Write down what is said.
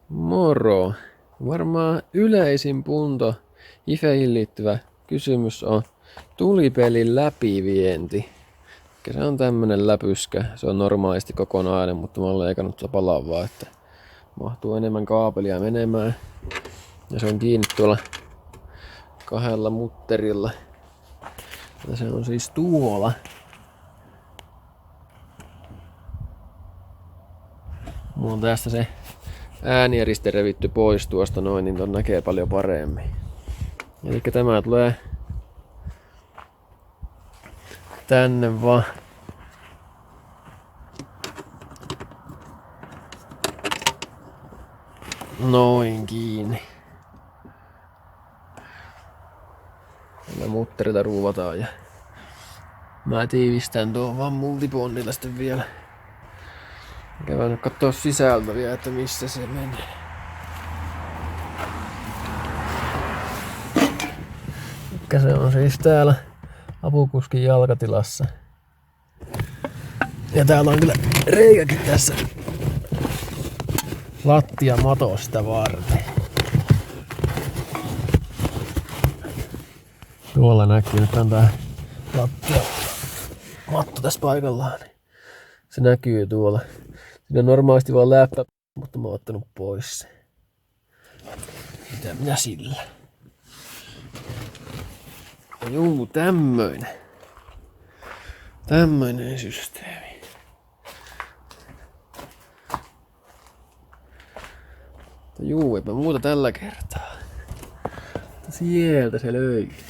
Moro! Varmaan yleisin punto IFEihin liittyvä kysymys on tulipelin läpivienti. Se on tämmönen läpyskä. Se on normaalisti kokonainen, mutta mä oon leikannut sitä palavaa, että mahtuu enemmän kaapelia menemään. Ja se on kiinni tuolla kahdella mutterilla. Ja se on siis tuolla. Mulla on tästä se äänieriste revitty pois tuosta noin, niin ton näkee paljon paremmin. Eli tämä tulee tänne vaan. Noin kiinni. Tällä mutterilla ruuvataan ja mä tiivistän tuon vaan multibondilla sitten vielä. Käydään nyt kattoo sisältä vielä, että missä se menee. Mikä se on siis täällä apukuskin jalkatilassa. Ja täällä on kyllä reikäkin tässä lattiamatosta varten. Tuolla näkyy, nyt on tää lattiamatto tässä paikallaan. Se näkyy tuolla. Siinä on normaalisti vaan läppä, mutta mä oon ottanut pois se. Mitä minä sillä? Juu, tämmöinen systeemi. Juu, eipä muuta tällä kertaa. Sieltä se löytyy.